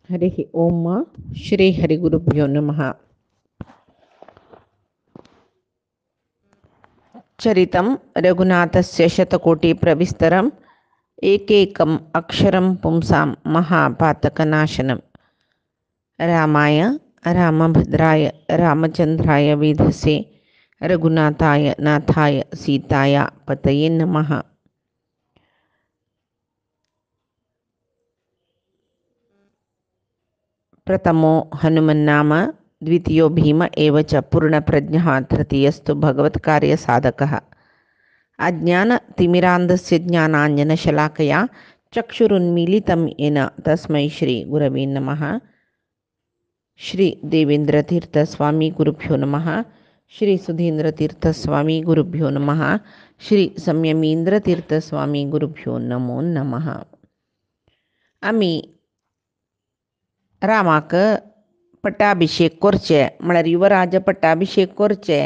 हरिः ओम श्री हरिगुरुभ्यो नमः। चरितं रघुनाथस्य शतकोटिप्रविस्तरम् एकैकम् अक्षरं पुंसां महापातकनाशनं। रामाय रामभद्राय रामचन्द्राय वेधसे रघुनाथाय नाथाय सीताया पतये नमः। प्रथमो हनुमन्नाम, द्वितीयो भीम एव च पूर्णप्रज्ञः, तृतीयस्तु भगवत्कार्यसाधकः। अज्ञानतिमिरान्धस्य ज्ञानाञ्जनशलाकया चक्षुरुन्मीलितं येन तस्मै श्रीगुरवे नमः। श्री देवेन्द्रतीर्थस्वामी गुरुभ्यो नमः। श्री सुधीन्द्रतीर्थस्वामी गुरुभ्यो नमः। श्री संयमींद्रतीर्थस्वामी गुरुभ्यो नमो नमः। आम्ही रामाक पट्टाभिषेक करचे म्हळ्यार युवराज पट्टाभिषेक करचे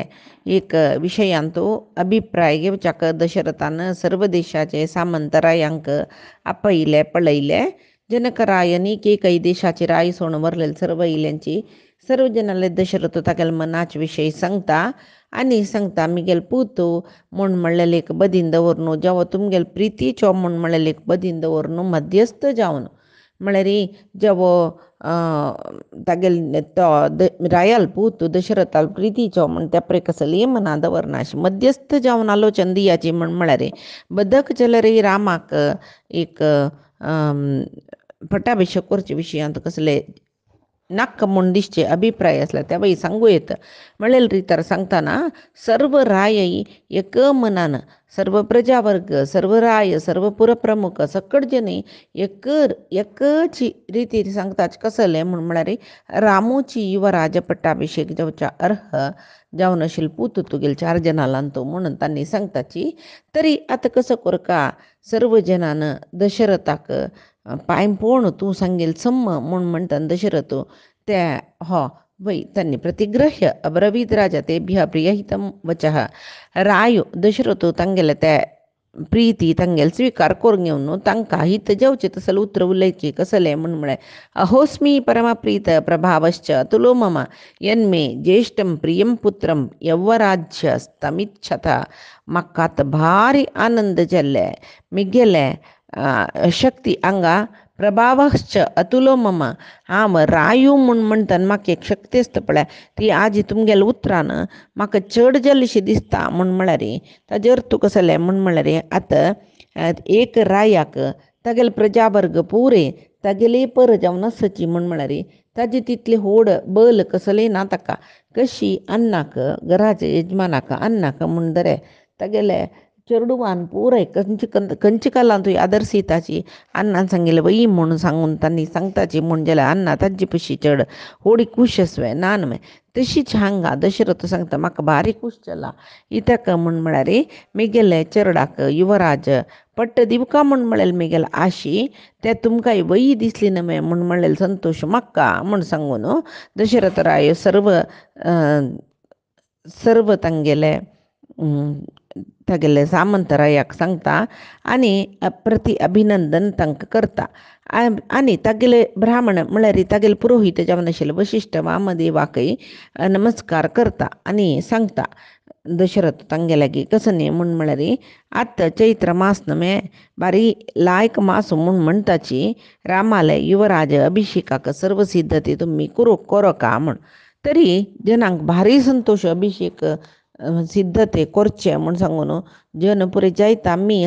एक विशयांतू अभिप्राय घेवच्याक दशरथान सर्व देशाचे सामंतरायांक आपयले पळयले. जनकरायनी केकई देशाची राय सोण वरलेले सर्व इल्यांची सर्व जनाले दशरथ तागेल मनाच विशय सांगता आनी सांगता मिगेल पूतू म्हूण म्हणलेले एक बदीन दवरनू जेव्हा तुमगेल प्रितीचो म्हूण म्हणलेले एक बदीन दवरनू मध्यस्थ जावन म्हळ्यार जेवो तागेल तो रायाल पूत दशरथाल प्रितीचो म्हण त्या प्रेकसली मना दवरनाशी मध्यस्थ जावन आलोचन दियाची म्हळ्यार बदक जाल्यार रामाक एक पट्टाभिषेक करचे विशयांत कसले नाक म्हूण दिसचे अभिप्राय असला त्या बाई सांगू येता. म्हणलेल रितार सांगताना सर्व राय एक मनान सर्व प्रजावर्ग सर्व राय सर्व पुरप्रमुख सकट जनी एकच रितीर सांगताच कसले म्हूण म्हळ्यार रामोची युवराज पट्टाभिषेक जावच्या अर्ह जावन आशिल्ली पूत तुगेल 4 जनालांतो म्हणून तांणी सांगताची. तरी आतां कसं करका सर्व जनान दशरथाक पांयपोण तूं सांगेल सम्म म्हूण म्हणटा दशरथ त्या हो वै तांणी प्रतिग्रह्य अब्रवीत राजा तेभ्य प्रियहितं वचः. रायो दशरथ तांगेले त्या प्रीती तांगेल स्वीकार करून घेवन तांकां हित जेवचे तसले उतर उलयची कसले म्हूण म्हळ्यार अहोस्मी परमप्रीत प्रभावश्च अतुलो मम यन्मे ज्येष्ठं प्रियं पुत्रं यव्वराज्य स्तमिच्छता. म्हाका आतां भारी आनंद जाल्ले मिगेले शक्ती आंगा प्रभावश्च अतुलो मम हांव रायू म्हूण म्हणटना म्हाका एक शक्ती आसता पळय ती आज तुमगेल्या उतरान म्हाका चड जाल्लीशी दिसता म्हूण म्हळ्यार ताजे अर्थ कसले म्हूण म्हळ्यार आतां एक रायाक तागेले प्रजावर्ग पुरे तागेली पर जावन आसची म्हूण म्हळ्यार ताजी तितली होड बल कसली ना ताका कशी अन्नाक घराच्या यजमानाक अन्नाक म्हूण दरे तागेले चेडूवान पुराय खंयची कालां तुवें आदर सीताची अन्नान सांगिल्लें वई म्हूण सांगून तांणी सांगताची म्हूण जाल्यार अन्ना ताजी पशी चड होडी खूश आसवे नान मे तशीच हांगा दशरथ सांगता म्हाका भारी खूश जाला इत्याक म्हूण म्हळ्यार मिगेले चेडूक युवराज पट्ट दिवका म्हूण म्हळेल मिगेल आशी ते तुमकां वई दिसली नमे म्हूण म्हणलेले संतोश म्हाका म्हूण सांगून दशरथ राय सर्व तांगेले तागेले सामंतरायाक सांगता आनी प्रति अभिनंदन तांकां करता. आनी तागेले ब्राह्मण म्हळ्यार तागेले पुरोहीत जावन आशिल्ले वशिश्ट वामदेवाकय नमस्कार करता आनी सांगता दशरथ तांगेल्यागी कसं न्ही म्हूण म्हळ्यार आतां चैत्र मास न्हय बारी लायक मास म्हूण म्हणटाची रामाले युवराज अभिषेकाक सर्व सिद्धते तुमी करका म्हूण. तरी जनांक भारी संतोश अभिषेक सिद्धते करचे म्हूण सांगून जन पुरे जायता आम्ही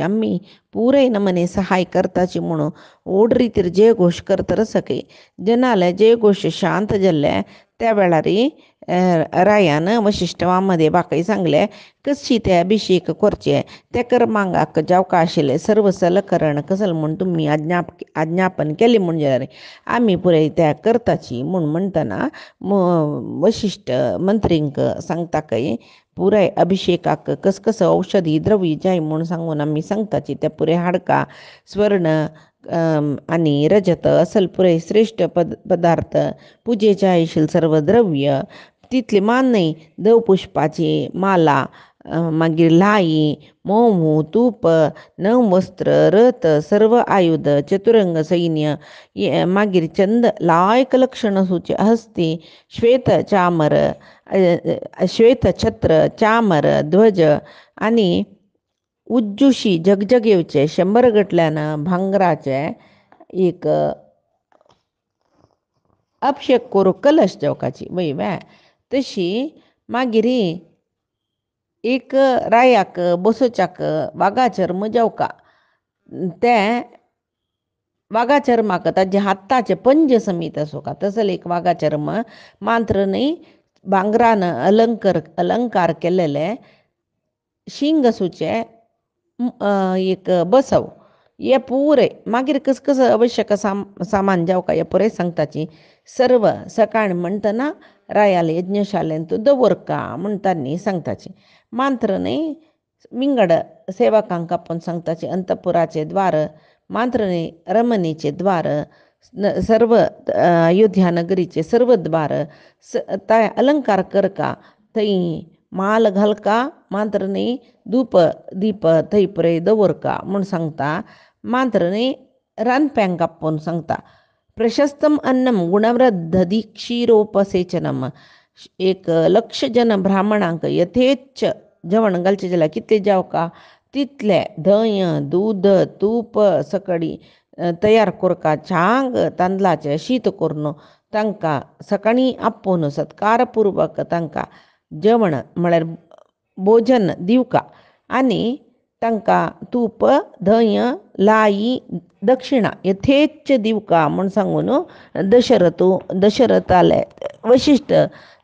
आमी पुरे नमने सहाय करताची म्हणून ओड रितीर जय घोश करता सके जनाले जय घोश शांत जाल्ले त्या वेळार रायान वशिश्ट वामदेवाकय सांगले कशी ते अभिषेक करचे ते कर्मांगाक जावका आशिल्ले सर्व सलकरण कसले म्हूण तुमी आज्ञापन केली म्हूण जाल्यार आमी पुरे त्या करताची म्हूण म्हणटना वशिश्ट मंत्रींक सांगताकय पुराय अभिषेकाक कस औषधी द्रव्य जाय म्हूण सांगून आमी सांगताची ते पुरे हाडका स्वर्ण आनी रजत असल पुरे श्रेष्ठ पदार्थ पुजेचे आशिल्ले सर्व द्रव्य तितली मान्य देवपुष्पाची माला मागीर लाई मोमू तूप नव वस्त्र रथ सर्व आयुध चतुरंग सैन्य मागीर चंद लायक लक्षण सूचे हस्ती श्वेत चामर श्वेत छत्र चामर ध्वज आणि उज्जुशी जगजग येवचे 100 गटल्यानं भांगराचे एक अभिषेक करू कलश जेवकाची वय व्या तशी मागिरी एक रायाक बसोच्याक वागा चर्म जेवका ते वागा चर्माक ताजे हाताचे पंज समीत असो का तसं एक वागा चर्म मात्र नाही भांगरानं अलंकार केलेले शिंग असूचे एक बसव ये पुरे मागीर कस आवश्यक सामान जेवका हे पुरे सांगताची सर्व सकाळ म्हणटना रायाल यज्ञशालेन तू दवरका म्हणटानी सांगताची मात्र न्ही विंगड सेवकांक आपण सांगताची अंतपुराचे द्वार मात्र न्ही रमणीचे द्वार सर्व अयोध्या नगरीचे सर्व द्वार ताय अलंकार करका थंय माल घालका मात्र न्ही धूप दीप थंय पुरे दवरका म्हूण सांगता मात्र न्ही रांदप्यांक आपूण सांगता प्रशस्तम अन्नम गुणवृद्धी क्षीरोपसेचनम 1,00,000 जन ब्राह्मणांक यथेच्छ जेवण घालचे जाल्यार कितले जेवका तितले दय दूध तूप सकडी तयार करका छांग तांदळाचे शीत करून तांकां सकाळी आपोवन सत्कारपूर्वक तांकां जेवण म्हळ्यार भोजन दिवका आनी तांकां तूप दय लाई दक्षिणा यथेच्छ दिवका म्हूण सांगून दशरथाले वशिश्ट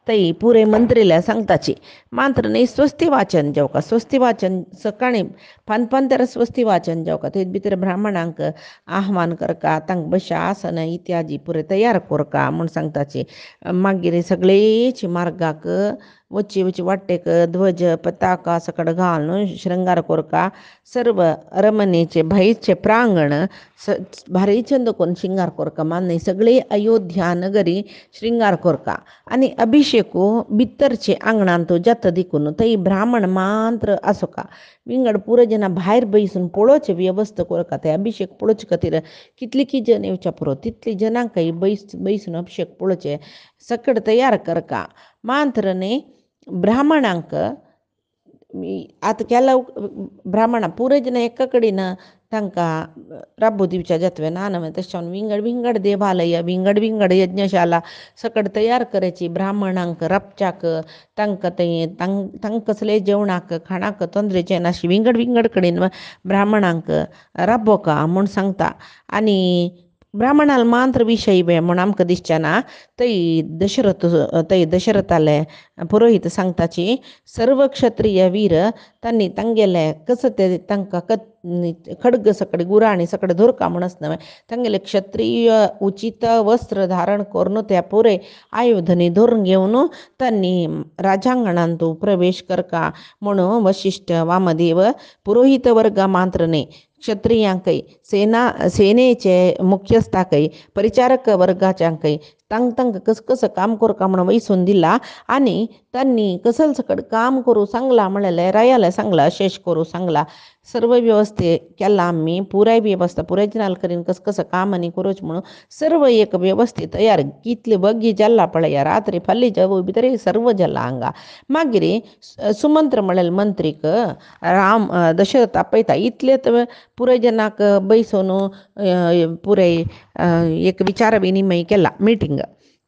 तई पुरे मंत्रीला सांगताची मात्र न्ही स्वस्ती वाचन जेवका स्वस्ती वाचन सकाळी पानपांतर स्वस्ती वाचन जेवका ते भितर ब्राह्मणांक आव्हान करका तांकां बशा आसन इत्यादी पुरे तयार करका म्हूण सांगताची मागीर सगळेची मार्गाक वची वाटेक ध्वज पताका सकड घालून श्रृंगार करका सर्व अरमनेचे भाईचे प्रांगण भारी चंद करून श्रृंगार करका मान्य सगळे अयोध्या नगरी श्रृंगार करका आणि अभिषेकू भितरचे आंगणांत जत दिकून थंय ब्राह्मण मात्र आसोका विंगड पुरो जना भायर बैसून पळोवचे व्यवस्था करका ते अभिषेक पळोवचे खातीर कितली की जन येवचे पुरो तितली जनांकय बैसून अभिषेक पळोवचे सकड तयार करका मात्र न्ही ब्राह्मणांक आतां केला ब्राह्मणां पुरो जन एका कडेन तांकां राबो दिवचे जातवे ना न्हय तशें विंगड देवालय विंगड यज्ञशाला सकड तयार करची ब्राह्मणांक राबच्याक तांकां कसले जेवणाक खाणाक तोंदरेचें नाशी विंगड कडेन ब्राह्मणांक राबोका म्हूण सांगता आनी ब्राह्मणाल मात्र विशय बे म्हूण आमकां दिसचें ना थंय दशरथाले पुरोहीत सांगताची सर्व क्षत्रिय वीर तांणी तांगेले कसं ते तांकां खड्ग सकड गुराणी सकड धरका म्हणून न्हय तांगेले क्षत्रिय उचित वस्त्र धारण करून त्या पुरे आयुधनी धरून घेवन तांणी राजांगणांत प्रवेश करका म्हणून वशिश्ठ वामदेव पुरोहित वर्ग मात्र न्ही क्षत्रियांकय सेनेचे मुख्यस्थाकय परिचारक वर्गाच्यांकय तांकां कसं काम करका म्हणून वैसून दिला आनी तांणी कसल सकड काम करूं सांगला म्हळ्यार रायाले सांगला शेश करूं सांगला सर्व व्यवस्थे केला आमी पुराय व्यवस्था पुराय जनाल करीन कसं काम आनी करूच म्हणून सर्व एक व्यवस्थे तयार कितले बग्गी जल्ला पळया रात्री फाल्ली जव भितर सर्व जल्ला हांगा मागीर सुमंत्र म्हळ्यार मंत्रीक राम दशरथ आपयता इतले पुराय जनाक बैसून पुरे एक विचार विनिमय केला मिटींग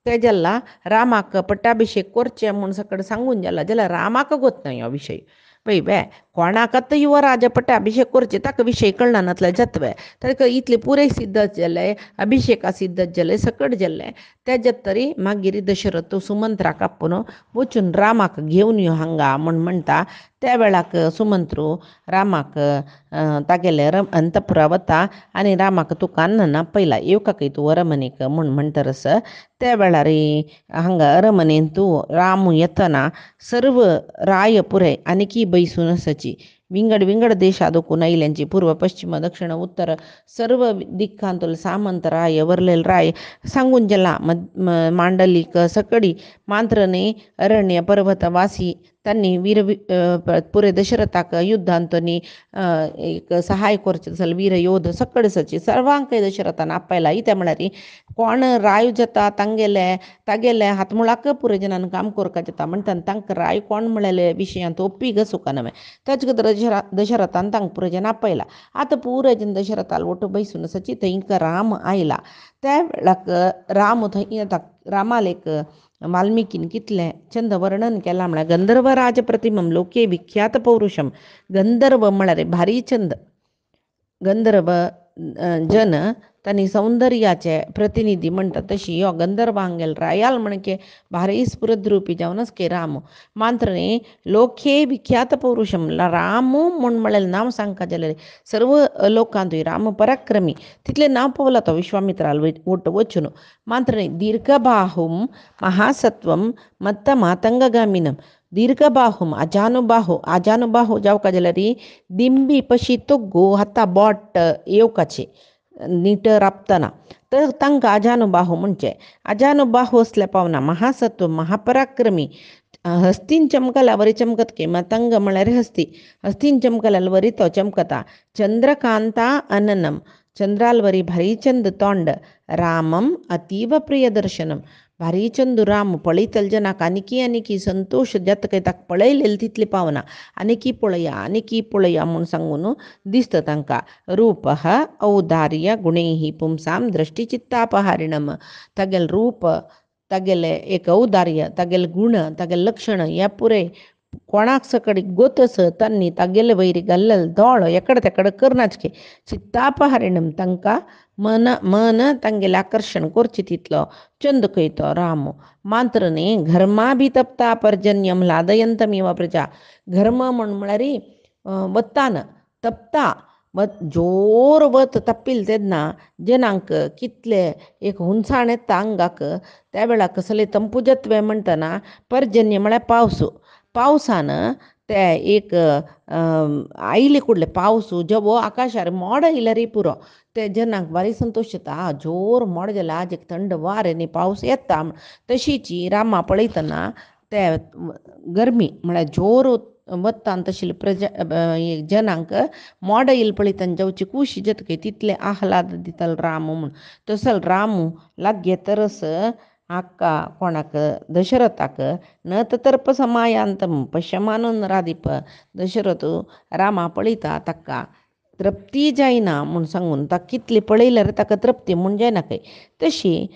ते जाल्ला रामाक पट्टाभिषेक करचे म्हूण सकड सांगून जाला जाल्यार रामाक गोत न्हय हो विशय पळय बे कोणाकत युवराज पट्टाभिषेक करचे ताका विशय कळना नातले जातवे ताका इतले पुरे सिद्ध जाले अभिषेका सिद्ध जाले सकट जाले तेज्यात तरी मागीर दशरथ सुमंत्राक आपूण वचून रामाक घेवन यो हांगा म्हूण म्हणटा त्या वेळाक सुमंत्रू रामाक तागेले अंतपुरा वता आनी रामाक तुका अन्नना पयला येवकाकय तूं अरमनेक म्हूण म्हणटरस त्या वेळार हांगा अरमनेन तूं राम येतना सर्व राय पुरे आनीकी बैसून आसाची विंगड देशा दोकून आयल्यांची पूर्व पश्चिम दक्षिण उत्तर सर्व दिक्कांतूल सामंत राय वरलेल राय सांगून जाला मांडलिक सकडी मात्र न्ही अरण्य पर्वत वासी त्यांनी पुरे दशरथाक युद्धांतनी एक सहाय करचे जाल्यार वीर योध सकडसची सर्वांक दशरथान आपयला त्या म्हळ्यार कोण राय जाता तागेले हातमुळाक पुरे जनान काम करपाक जाता म्हणटा तांकां राय कोण म्हळ्याले विशयांत ओप्पीग सुका नवे ताजे खातीर दशरथान तांकां पुरे जन आपयला आतां पुरे जन दशरथाल ओटू बैसून सची थंय राम आयला त्या वेळाक राम थंय येता रामाल एक वाल्मिकीन कितलें चंद वर्णन केलां म्हळ्यार गंधर्व राज प्रतिमम लोके विख्यात पौरुषम गंधर्व म्हळ्यार भारी चंद गंधर्व जन तांणी सौंदर्याचे प्रतिनिधी म्हणटा तशी हो गंधर्वांगेल रायाल म्हणके भारी स्फुरद्रुपी जावनच के राम मात्र न्ही लोके विख्यात पौरुषम राम म्हळ्यार नांव सांगता जाल्यार सर्व लोकांतूय राम पराक्रमी तितलें नांव पावला तो विश्वामित्राल वचून मात्र न्ही दीर्घबाहुम महासत्वम मत्त मातंगगामिनम दीर्घबाहुम आजानुबाहू जावका जाल्यार दिंबी पशी तोग्गू हत्ता बोट येवकाचे नीट राबतना तर तांकां आजानुबाहू म्हणचे आजानुबाहू असल्या पावना महासत्व महापराक्रमी हस्तीन चमकला वरी चमकत के मतंग म्हळ्यार हस्तीन चमकला वरी तो चमकता चंद्रकांता अननम चंद्राल वरी भारी चंद तोंड रामम अतीव प्रिय दर्शनम भारी चंदू राम पळयतल जनाक आनिकी संतोष जाता काय ताका पळयलेले तितली पावना आनिकी पळया म्हूण सांगून दिसता तांकां रूपः औदार्य गुणैः पुंसां दृष्टिचित्तापहारिणम तागेल रूप तागेले एक औदार्य तागेले गुण तागेले लक्षण हे पुरे कोणाक सकडी गोतस तांणी तागेले वैरी घाल्लेले दोळ एकड तेकड करनाचके चित्तापहारिणम तांकां मन तांगेलें आकर्शण करचें तितलो चंद खंय तो राम मात्र न्ही घर्माभितप्ता पर्जन्यम लादयंतमिव प्रजा घर्म म्हळ्यार वतान तपता जोर वत तप्पिल तेन्ना जनांक कितले एक हुंसाण येता आंगाक त्या वेळाक कसले तंपुजत्वे म्हणटना पर्जन्य म्हळ्यार पावसान ते एक आयले कुडले पावस जवो आकाशार मोड आयल्यार पुरो ते जनांक भारी संतोश जाता जोर मोड जाला आज एक थंड वार न्ही पावस येता तशीची रामा पळयतना ते गरमी म्हळ्यार जोर वत्ता तशिल्ले जनांक मोड येयले पळयतना जावची खुशी जातकी तितले आह्लाद दितालो राम म्हूण तसो राम लाग्गे तरस आक्का कोणाक दशरथाक न ततर्प समायांतम पश्यमानोन राधिप दशरथ रामा पळयता ताका तृप्ती जायना म्हूण सांगून ताका कितली पळयल्यार ताका तृप्ती म्हूण जायना खंय तशी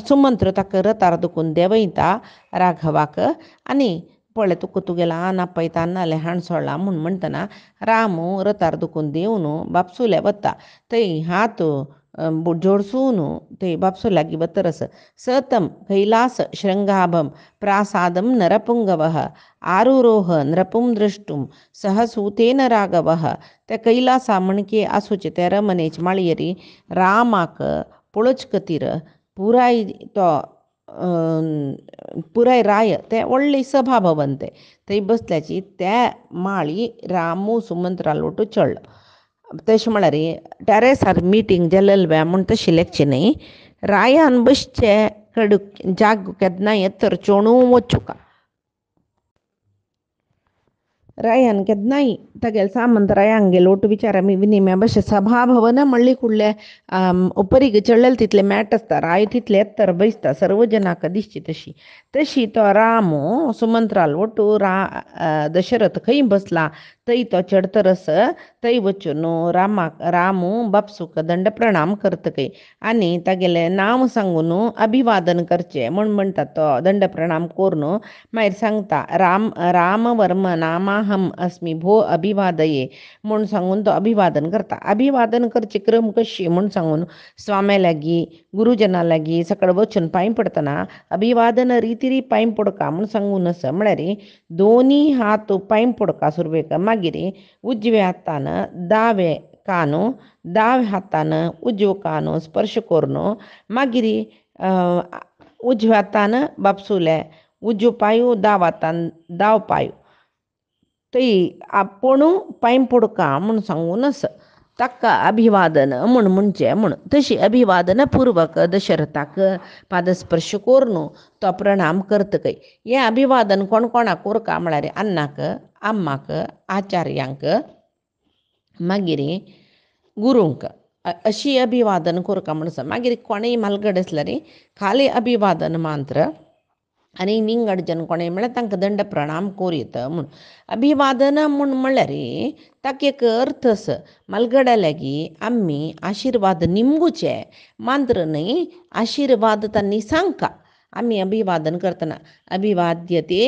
सुमंत्र ताका रथार दुखून देंवयता राघवाक आनी पळय तुगेलो आन आपयता नाल्यार हाण सोडला म्हूण म्हणटना राम रथार दुखून देंवन बापसुल्या वता थंय हात जोडसून ते बापसू लागीं वतरस सतम कैलास शृंगाभम प्रासादम नरपुंगवः आरुरोह नृपुं द्रष्टुम सहसूतेन राघवः ते कैलासा म्हणके आसूचे ते रमणेच माळयेरी रामाक पळोवचे खातीर पुराय राय ते व्हडली सभा भवन ते थंय बसल्याची त्या माळी रामू सुमंत्रा लोटू चडलो तशें म्हळ्यार टॅरेसार मिटींग जाल्लें म्हूण तशें लेखचें न्ही रायान बसचे कडूक जाग केन्नाय येतर चोणू वचूका रायान केन्नाय तागेले सामंत रायांगे लोट विचार विनिमय बशे सभा भवन म्हणली कुडले उपरीग चडलेले तितले मेट आसता राय तितले येत्तर बसता सर्व जनाक दिसची तशी तो राम सुमंत्राल ओटू दशरथ खंय बसला थंय तो चडतरस थंय वचून राम बापसूक दंड प्रणाम करतकय आनी तागेलें नांव सांगून अभिवादन करचें म्हूण म्हणटा तो दंड प्रणाम करून मागीर सांगता राम वर्म नामाहम अस्मी भो अभिवादये म्हूण सांगून तो अभिवादन करता अभिवादन करची क्रम कशी म्हूण सांगून स्वाम्या लागीं गुरुजना लागीं सकड वचून पांय पडतना अभिवादन रितीरी पांय पडका म्हूण सांगून म्हळ्यार दोनी हात पांय पडका सुरवेक मागीर उजव्या हातान दावे हातान उजवो कानो स्पर्श करून मागीर उजव्या हातान बापसुले उजवो पांय दाव हातान पांय थंय आपूण पांय पडका म्हूण सांगून ताका अभिवादन म्हणचे म्हण तशी अभिवादन पूर्वक दशरथाक पादस्पर्श करून तो प्रणाम करतकय. हे अभिवादन कोण कोणाक कोरका म्हळ्यार अण्णाक, अम्माक, आचार्यांक, मागीर गुरूंक अशी अभिवादन कोरका म्हणसा. मागीर कोणेय मालगड आसल्यार खाली अभिवादन मांत्र आनी निंगडजन कोणें म्हळ्यार तांकां दंड प्रणाम कोरीत म्हूण. अभिवादन म्हूण म्हळ्यार ताका एक अर्थ आसा. मलगडा लागीं आमी आशिर्वाद निमगुचे मांत्र न्ही, आशिर्वाद तांणी सांगका. आमी अभिवादन करतना अभिवाद्यते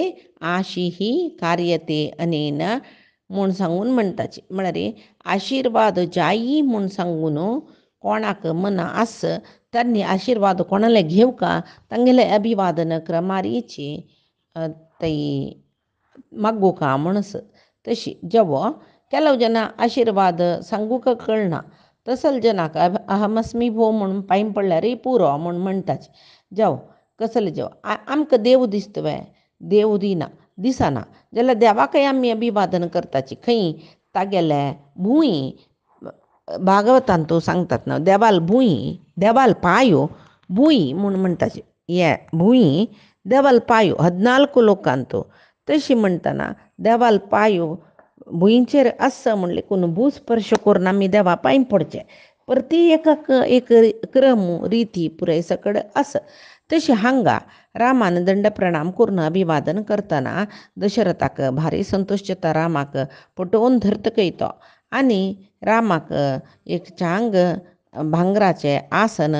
आशिही कार्यते अनेन म्हूण सांगून म्हणटाची. म्हळ्यार आशिर्वाद जायी म्हूण सांगून कोणाक मना आस त्यांनी आशीर्वाद कोणाला घेवका तांगेले अभिवादन क्रमारीची तै मग्गुका म्हणस. तशी जेवो ಕೆಲವು ಜನ आशिर्वाद सांगूक कळना तसल जनाक अहमस्मी भो म्हणून पांय पडल्यार पुरो म्हूण म्हणटाचे. जावं कसले जेव आमकां देव दिसतवे देव दिसना जाल्यार देवाकय आमी अभिवादन करताची. खंय तागेले भूंय भागवतान तो सांगतात ना, देवाल भूंय देवाल पायो भूंय म्हूण म्हणटाचे. हे भूंय देवाल पायो 14 लोकांतो तशी म्हणटना देवाल पायो भुंयचेर आसा म्हणले कोण भूस्पर्श करून आमी देवा पांय पडचे. प्रती एकाक एक क्रम रिती पुराय सकड आसा. तशी हांगा रामान दंड प्रणाम करून अभिवादन करतना दशरथाक भारी संतोश जाता. रामाक पटोवन धरतकय तो आनी रामाक एक चांग भांगराचे आसन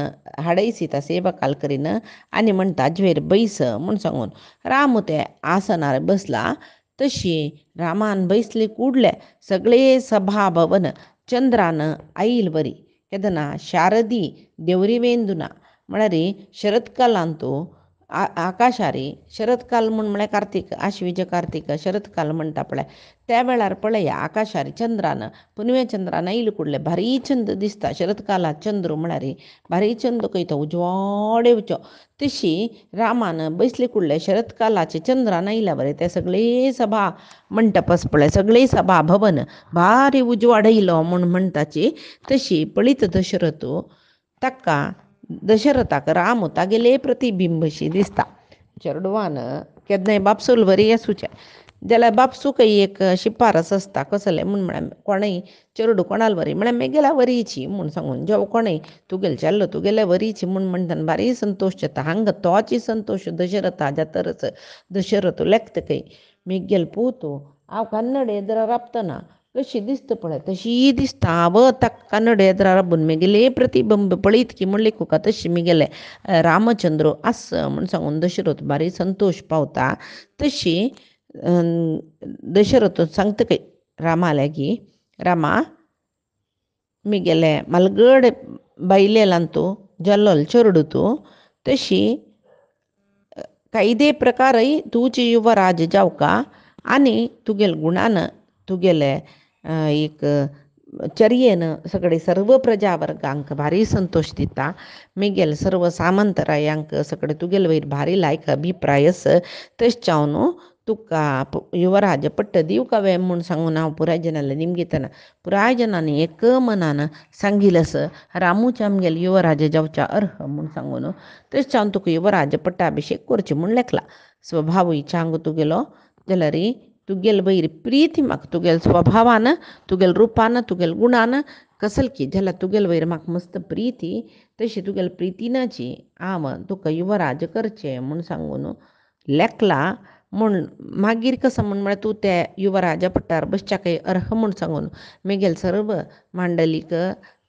हाडयसिता सेवकाल करीन आनी म्हणटा ज्वेर बैस म्हूण सांगून राम ते आसनार बसला. तशी रामान बैसले कुडले सगळे सभा भवन चंद्रान आईल बरी केदना शारदी देवरी वेंदुना म्हळ्यार शरतकालांतू आकाशारी शरतकाल म्हळ्यार कार्तिक आश्वीज कार्तिक शरतकाल म्हणटा पळय त्या वेळार पळया आकाशारी चंद्रान पुनवे चंद्रान आईल कुडले भारी चंद दिसता. शरतकालात चंद्र म्हळ्यार भारी चंद कयता उजवाड येवचो. तशी रामान बैसले कुडले शरतकालाचे चंद्रान आयल्या बरे ते सगळे सभा मंटपस पळय सगळे सभा भवन भारी उजवाड येयलो म्हूण म्हणटाची. तशी पळीत दशरथ ताका दशरथाक राम तागेले प्रतिबिंबशी दिसता. चेडवान केन्नाय बापसूल बरी आसूचे जाल्यार बापसूकय एक शिफारस आसता. कसले म्हूण म्हळ्यार कोणय चेडूं कोणाल वरी म्हळ्यार मेगेल्या वरीची म्हूण सांगून जेव कोणय तुगेल चेल्लो तुगेल्या वरीची म्हूण म्हणटना भारी संतोश जाता. हांगा तोची संतोश दशरथा जातरच दशरथ लेखतकय मेगेल पोतू हांव कन्नड येद्रा राबतना कशी दिसता पळय तशी दिसता. हांव ताका कन्नड येद्रा राबून मेगेले प्रतिबिंब पळयत की म्हणले कुका तशी मेगेले रामचंद्र आस म्हूण सांगून दशरथ भारी संतोश पावता. तशी दशरथ सांगतकय रामा लागीं रामा मेगेले मलगड बायलेलांतू जल्लोल चेडूं तूं तशी कायदे प्रकारय तूंचे युवराज जावका आनी तुगेल गुणान तुगेले एक चर्येन सगळे सर्व प्रजा वर्गांक भारी संतोष दिता. मेगेल सर्व सामंतरायांक सगळे तुगेल वयर भारी लायक अभिप्राय आस. तशें तुका युवराज पट्ट दिवकावे म्हूण सांगून हांव पुराय जनाला निमगेतना पुराय जनांनी एक मनान सांगिलस रामूच आमगेल युवराज जावच्या अर्ह म्हूण सांगून तशें तुका युवराज पट्टाभिषेक करचे म्हूण लेखला. स्वभावय चांग तुगेलो जाल्यार तुगेल वयर प्रीती म्हाका तुगेल स्वभावान तुगेल रुपान तुगेल गुणान कसलकी जाल्यार तुगेल वयर म्हाका मस्त प्रीती. तशी तुगेल प्रितीनाची हांव तुका युवराज करचें म्हूण सांगून लेखला. म्हूण मागीर कसं म्हळ्यार तूं त्या युवराजा पट्टार बसच्याकय अर्ह म्हूण सांगून मेगेल सर्व मांडलीक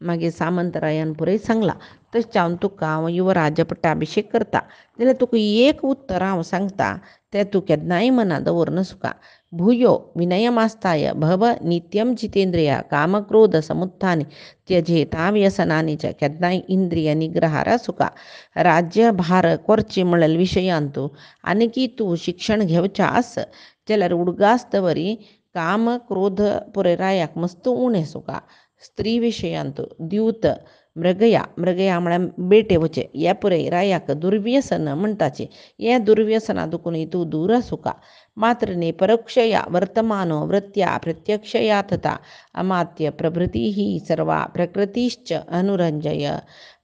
मागीर सामंतरायान पुरय सांगला. तशें तुका हांव युवराज पट्टाभिषेक करता जाल्यार तुका एक उत्तर हांव सांगता तें तूं केन्नाय मना दवर नासुका. भूयो विनयमास्ताय भव नित्यम जितेंद्रिय कामक्रोध समुत्थानी त्यजेता व्यसनानी च केन्नाय इंद्रिय निग्रहार सुका. राज्य भार करचे म्हळ्यार विशयांतू आनी तूं शिक्षण घेवचें आस जाल्यार उडगास्तवरी काम क्रोध पुरे रायाक मस्त उणें सुका. स्त्री विशयांतू द्यूत मृगया म्हळ्यार बेटेवचे हे पुरय रायाक दुर्व्यसन म्हणटाचे. हे दुर्व्यसना दुखून तूं दूर सुका. मात्रने परोक्षया वर्तमानो वृत्त्या प्रत्यक्षया तथा अमात्य प्रभृती ही सर्वा प्रकृतीश्च अनुरंजय.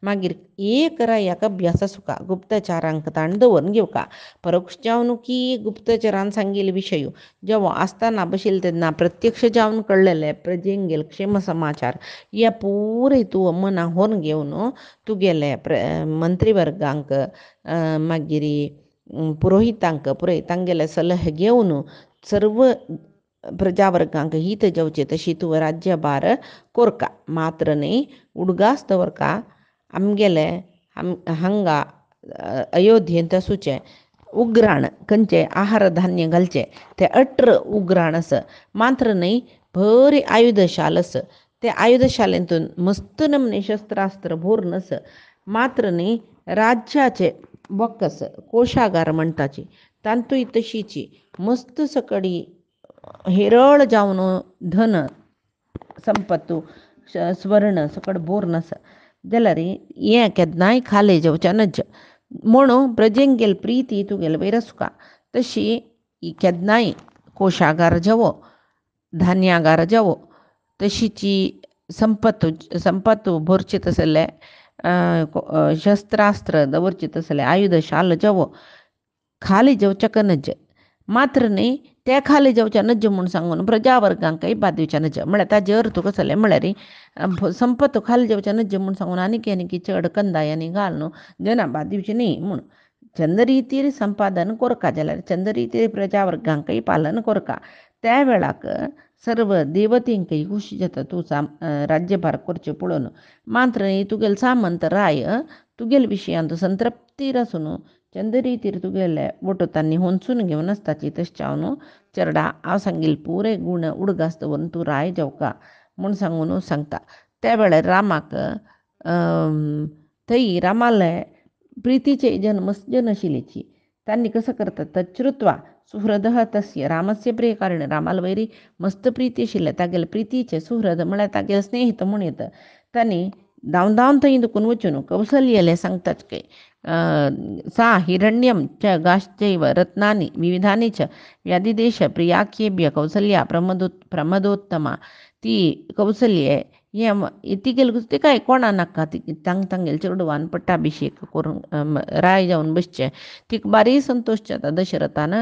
मागीर एक रायाक अभ्यास सुका गुप्तचारांक ताण दवरून घेवका. परोक्ष जावन की गुप्तचरान सांगेल विशय जेव्हा आसतना बशील तेन्ना प्रत्यक्ष जावन कळलेले प्रजेंगेल क्षेम समाचार या पुरे तूं मना होन घेवन तुगेले मंत्रीवर्गांक मागीर पुरोहितांक पुरय तांगेले सल्हे घेवन सर्व प्रजावर्गांक हित जेवचे तशी तूं राज्यभार कोरका. मात्र न्ही उडगास दवरका आमगेले हांगा अयोध्येंत आसूचे उग्राण खंयचे आहार धान्य घालचे ते अट्र उग्राण आस. मात्र न्ही बरी आयुधशाल आस. ते आयुधशालेंतून मस्त नमने शस्त्रास्त्र भोरून आस. मात्र न्ही राज्याचे बॉक्कस कोशागार म्हणटाची तांतूय तशीची मस्त सकडी हेरळ जावन धन संपत्तू स्वर्ण सकड भोरून आसा. जाल्यार हें केन्नाय खाले जेवच्या नज म्हणून प्रजेंगेल प्रीती तुगेले वयर आसुका. तशी ही केन्नाय कोशागार जेवो धान्यागार जेवो तशीची संपत्तू भरचे तसले शस्त्रास्त्र दवरचे तसले आयुधशाल जेवो खाली जेवच्या नज. मात्र न्ही ते खाली जेवच्या नज म्हूण सांगून प्रजावर्गांकय बाद दिवच्या नज. म्हळ्यार ताजे अर्थ कसले म्हळ्यार संपत्त खाली जेवच्या नज म्हूण सांगून आनी चड कंदाय आनी घाल न्हू जना बाद दिवची न्ही म्हूण चंद्ररितीर संपादन कोरका. जाल्यार चंद्ररितीर प्रजावर्गांकय पालन कोरका. त्या वेळाक सर्व देवतेंकय खुशी जाता तूं राज्यभार करचें पळोवन. मात्र तुगेले सामंत राय तुगेले विशयांत संतृप्तीर आसून चंद्ररितीर तुगेले वटोतांनी होंचून घेवन आसताची तशें चेरडा हांव सांगिल्ले पुरे गुण उडगास दवरून तूं राय जेवका म्हूण सांगून सांगता. त्या वेळार रामाक थंय रामाले प्रितीचे जन्मच नाशिल्लीची. तांणी कसं करतात तच्छ्रुत्वा सुहृदः तस्य रामस्य प्रियकारण रामाल वैरी मस्त प्रीती आशिल्ले तागेले प्रितीचे सुहृद म्हळ्यार तागेले स्नेहित म्हूण येता. तांणी धांवन थंय दुखून वचून कौसल्यले सांगतात की सा हिरण्यम च गाश्चैव रत्नानि विविधानि च व्याधिदेश प्रियाख्येभ्य कौसल्या प्रमदोत्तमा. ती कौसल्ये तिगेल ते काय कोणा नाका ती तांगेल चेडवान पट्टाभिषेक करून राय जावन बसचे. तिका बारी संतोश जाता. दशरथान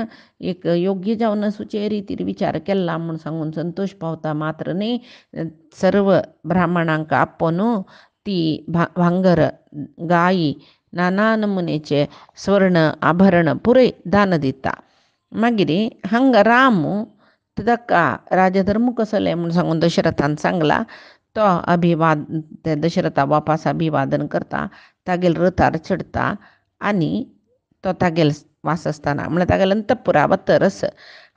एक योग्य जावन सुचे रितीर विचार केला म्हूण सांगून संतोष पावता. मात्र न्ही सर्व ब्राह्मणांक आपोवन ती भांगर गायी नाना नमुनेचे स्वर्ण आभरण पुरे दान दिता. मागीर हांगा राम ताका राजधर्म कसले म्हूण सांगून दशरथान सांगला. तो ते दशरथा वापस अभिवादन करता तागेल रथार चडता आनी तो तागेल वासस्थाना म्हळ्यार तागेले अंतपुरा तरस.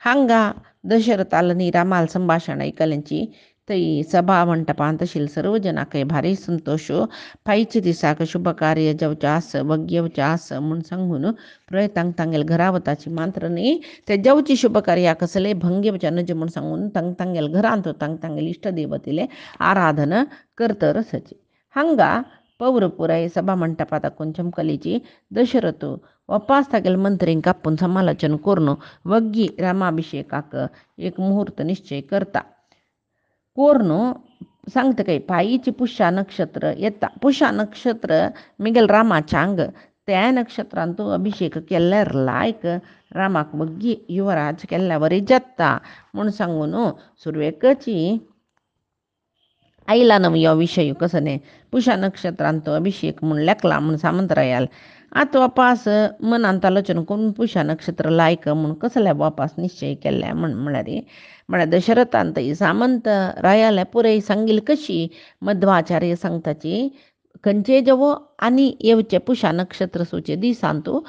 हांगा दशरथाल न्ही रामाल संभाशण आयकल्यांची थंय सभा मंटपांत आशिल्ले सर्व जनांकय भारी संतोश. फायच्या दिसाक शुभ कार्य जेवचें आस वग येवचें आस म्हूण सांगून प्रय तांगेले घरा वताची. मात्र न्ही ते जेवची शुभ कार्याक कसले भंग येवचें नज म्हूण सांगून तांगेले घरांत तांगेले इश्ट देवतेले आराधन करतर आसाची. हांगा पौरपुराय सभा मंटपात दाखोवन चमकलीची दशरथ वापस तागेले मंत्रींक आपूण समालोचन करून वग्गी रामाभिषेकाक एक मुहूर्त निश्चय करता. कोर्ण सांगता काय पायीची पुष्या नक्षत्र येता. पुष्या नक्षत्र मिगेल रामाच्या अंग त्या नक्षत्रांत तूं अभिषेक केल्यार लायक रामाक वग्गी युवराज केल्ल्या वरी जाता म्हूण सांगून सुरवेकची आयला न्हू हो विशय कसो न्ही पुष्या नक्षत्रांत अभिषेक म्हूण लेखला म्हूण सामंतरायाल. आतां वापस मनांत आलोचन करून पुष्या नक्षत्र लायक म्हूण कसले वापस निश्चय केल्ले म्हळ्यार दशरथान थंय सामंत रायाले पुरय सांगिल्ली कशी मध्वाचार्य सांगताची खंयचे जेवो आनी येवचे पुष्या नक्षत्र सुचे दिसान तूं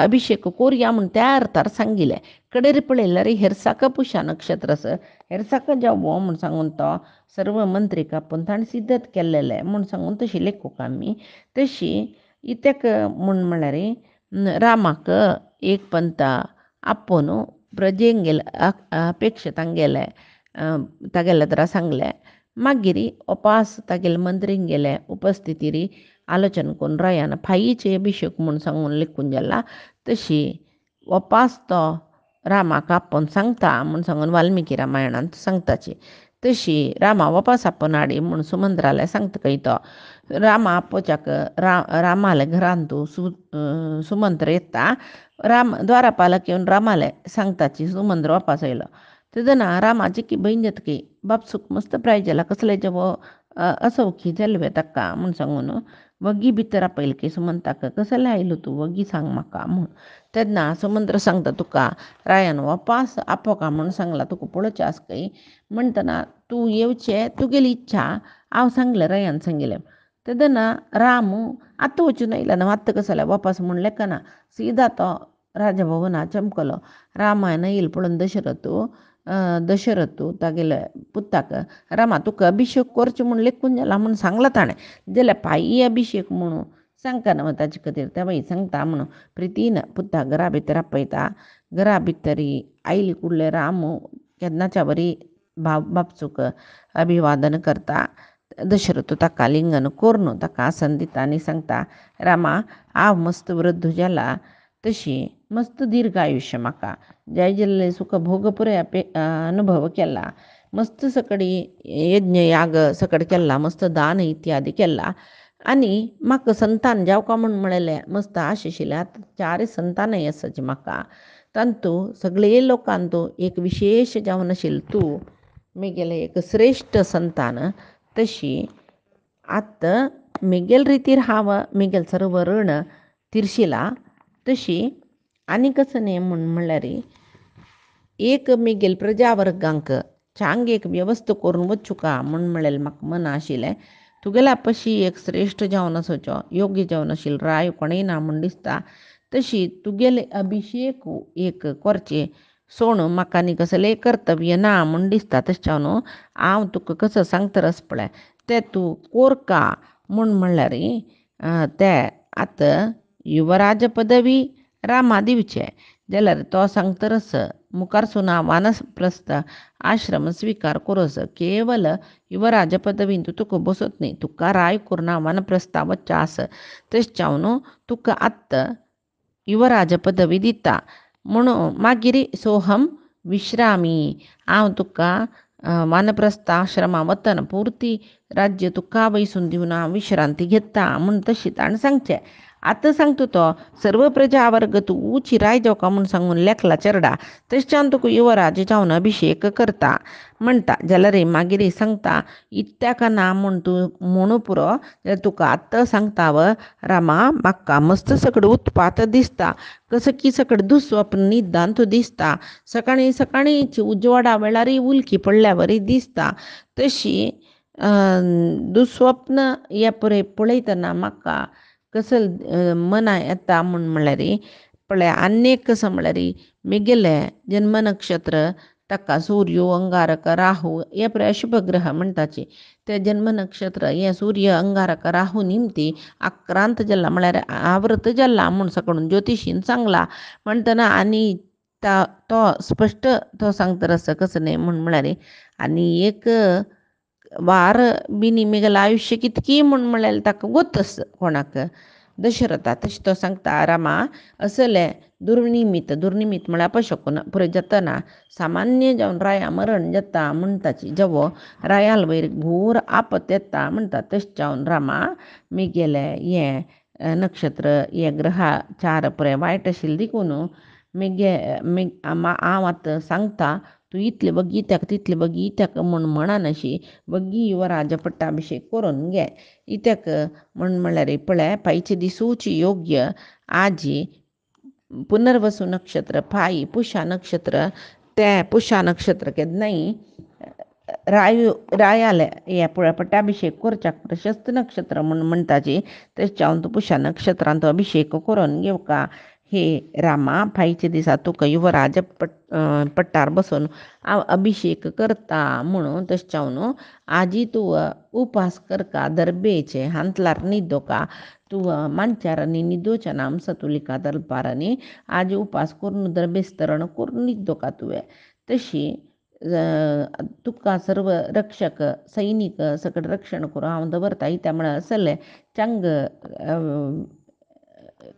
अभिषेक कोरया म्हूण त्या अर्थार सांगिल्लें. कडेर पळयल्यार हेरसाक पुष्या नक्षत्र हेरसाक जेवो म्हूण सांगून तो सर्व मंत्रीक आपूण ताणें सिद्धत केल्लेले म्हूण सांगून तशी लेखूक आमी. तशी इतेक म्हूण म्हळ्यार रामाक एक पंत आपूण प्रजेंगेल अपेक्षा तागेले तरा सांगले. मागीर उपास तागेले मंत्रींक गेले उपस्थितीर आलोचन करून रायान फाईचे अभिषेक म्हूण सांगून लेखून गेला. तशी उपास तो रामाक आपण सांगता म्हूण सांगून वाल्मिकी रामायणांत सांगताची. तशी रामा वापस आपण हाडी म्हूण सुमंद्राला सांगता काय तो. रामा आपोवच्याक रामाले घरान तूं सुमंत्र येता. द्वारापालक येवन रामाले सांगताची सुमंत्र वापस येयलो. तेदना रामाची की बहीण की बापसूक मस्त प्राय जाला कसले जेवो असौखी जाल्वे ताका म्हूण सांगून वग्गी भितर आपयल की सुमंताक कसले आयलो तूं वग्गी सांग म्हाका म्हूण. तेन्ना सुमंत्र सांगता तुका रायान वापस आपोवका म्हूण सांगला तुका पळोवचें आस काय म्हणटना तूं येवचें तुगेली इच्छा हांव सांगलें रायान सांगिल्लें. तेदना राम आतां वचून आयला न्हू आतां कसो जाल्यार वापस म्हूण लेखना ना सीदा तो राजभवना चमकलो. रामायण येयला पळोवन दशरथ तागेले पुताक रामा तुका अभिषेक करचें म्हूण लेखून जाला म्हूण सांगला ताणें. जाल्यार पायी अभिषेक म्हणून सांगता न्हू ताचे खातीर त्या बाई सांगता म्हणून प्रितीन पुता घरा भितर आपयता. घरा भितर आयली कुडले राम केन्नाच्या बरी बापसूक अभिवादन करता. दशरथ ताका लिंगन कोरून ताका आसन दिता आनी सांगता रामा हांव मस्त वृद्ध जाला तशी मस्त दीर्घ आयुश्य म्हाका जाय जाल्ले सुख भोग पुरे अनुभव केला. मस्त सकडी यज्ञ याग सकड केला मस्त दान इत्यादी केला. आनी म्हाका संतान जावका म्हूण म्हळेलें मस्त आशिशिल्लें आतां 4 संतानय आसाची म्हाका. तांतू सगळे लोकांतू एक विशेष जावन आशिल्लें तूं म्हगेलें एक श्रेश्ठ संतान. तशी आतां म्हगेल रितीर हांव म्हगेल सर्व ऋण तिरशिला. तशी आनी कसं न्ही म्हूण म्हणल्यार एक म्हगेल प्रजा वर्गांक चांग एक वेवस्था करून वचुका म्हूण म्हळेलें म्हाका मना आशिल्लें. तुगेल्या पशी एक श्रेश्ठ जावन आसोचो योग्य जावन आशिल्लो राय कोणय ना म्हूण दिसता. तशी तुगेले अभिषेक एक करचें सोण म्हाका आनी कसलें कर्तव्य ना म्हूण दिसता. तशें न्हू हांव तुका कसो सांगता आस पळय तें तूं कोरका म्हूण म्हणल्यार ते आतां युवराज पदवी रामा दिवचें जाल्यार तो सांगता आस मुखार सुना वानप्रस्थ आश्रम स्विकार करोस. केवल युवराज पदवीन तुका बसत न्ही तुका राय करून वानप्रस्था वच्चा आस. तशें न्हू तुका आत्तां युवराज पदवी दिता म्हणून मागीर सोहम विश्रामी हांव तुका वानप्रस्थ आश्रमा वतना पुर्ती राज्य तुका वयसून दिवन हांव विश्रांती घेता म्हूण तशी ताणें सांगचें. आतां सांगता तो सर्व प्रजा वर्ग तूं उची राय जावका म्हूण सांगून लेखला चेडा. तशें तुका युवराज जावन अभिषेक करता म्हणटा जाल्यार मागीर सांगता इत्याक ना म्हूण तूं म्हणू पुरो जाल्यार तुका आतां सांगता रामा म्हाका मस्त सकड उत्पात दिसता. कसं की सकड दुस्वप्न निदांत दिसता. सकाळीं उजवाडा वेळार उल्की पडल्या दिसता. तशी दुस्वप्न हे पळयतना म्हाका कसं मना येता म्हूण म्हळ्यार पळय आनीक कसं म्हळ्यार म्हगेलें जन्म नक्षत्र ताका सूर्य अंगारक राहू हे अशुभ ग्रह म्हणटाची. ते जन्म नक्षत्र हे सूर्य अंगारक राहू निमती आक्रांत जाल्ला म्हळ्यार आवृत जाल्ला म्हूण सकळून ज्योतिशीन सांगला म्हणटना आनी तो स्पश्ट तो सांगता आस कसं न्ही म्हूण म्हळ्यार आनी एक वार बिनी म्हगेलें आयुश्य कितकी म्हूण म्हळ्यार ताका गोतस कोणाक दशरथा. तशें तो सांगता रामा असले दुर्निमीत म्हळ्यार अपशकून पुरे जातना सामान्य जावन राया मरण जाता म्हणटाची जेवो रायाल वयर घोर आपत येता म्हणटा. तशें जावन रामा म्हगेले हे नक्षत्र हे ग्रहा 4 पुरे वायट आशिल्ले देखून हांव आतां सांगता तूं इतले बगी इत्याक तितले बगी इत्याक म्हूण म्हणन अशी बगी युवराज पट्टाभिषेक करून घे. इत्याक म्हूण म्हळ्यार पळय पायचे दिसूची योग्य आजी पुनर्वसू नक्षत्र पायी पुषा नक्षत्र ते पुषा नक्षत्र केन्नाय रायाले हे पळय पट्टाभिषेक करच्याक प्रशस्त नक्षत्र म्हूण म्हणटाची. तशें जावन तूं पुषा नक्षत्रांत अभिषेक करून घेवका. हे रामा पायचे दिसा तुका युवराज पट्टार बसून हांव अभिषेक करता म्हणून. तशें जावन आजी तूं उपास करका दर्बेचे हांतलार न्हिदोका. तूं मांचार न्हिदोचें ना सतुलिका दलपारांनी आजी उपास करून दर्बेस्तरण करून न्हिदोका तुवें. तशी तुका सर्व रक्षक सैनीक सकट रक्षण करून हांव दवरता. त्या म्हळ्यार असले चांग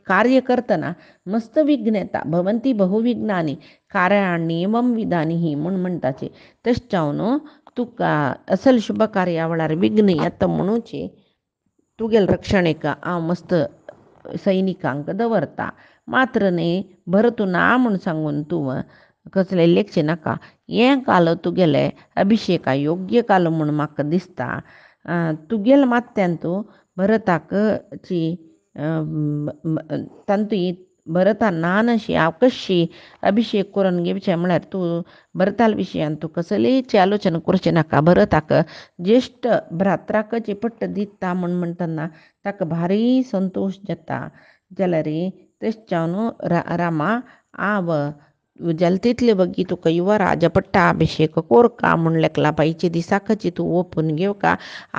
कार्य करताना मस्त विघ्नता भवंती बहुविघ्नानी कार्याण्येवं विधानी म्हणून म्हणताचे तश्चावनो तुका असल शुभ कार्यावळार विघ्न येता म्हणूचे तुगेल रक्षणेक हांव मस्त सैनिकांक दवरता मात्र न्ही भरतू ना म्हूण सांगून तूं कसले लेखचे नाका हें काल तुगेले अभिषेका योग्य काल म्हूण म्हाका दिसता तुगेल मात्यान तूं भरताक ची तांतूय भरता नानशी अवकशी अभिषेक करून घेवचें म्हळ्यार तूं भरताल विशयान तूं कसलेची आलोचना करचें नाका भरताक ज्येश्ठ भ्रात्राक जी पट्ट दिता म्हूण म्हणटना ताका भारी संतोश जाता जाल्यार तेच रामा हांव जाल्यार तितले बगी तुका युवराजा पट्टा अभिषेक कोरका म्हूण लेकला बाईचे दिसाकची तूं ओपून घेवका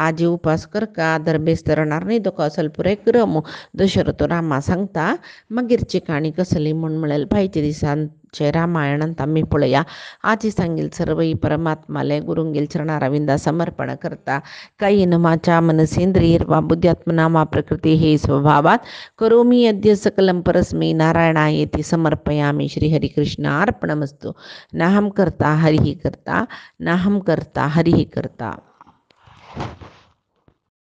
आजी उपास करका दरबेस्तरणार न्ही तुका असल पुराय क्रम दशरथ रामा सांगता मागीरची काणी कसली म्हूण म्हळ्यार बायच्या दिसांचे रामायणांत आमी पळया आजी सांगेल सर्वई परमात्माले गुरुंगेल चरणारविंदा समर्पण करता कायेन वाचा मनसेंद्रियर्वा बुद्ध्यात्मना वा प्रकृती हे स्वभावात करोमि अद्य सकलं परस्मै नारायणायेति समर्पयामि श्रीहरिकृष्णार्पणमस्तु नाहं कर्ता हरिः कर्ता नाहं कर्ता हरिः कर्ता.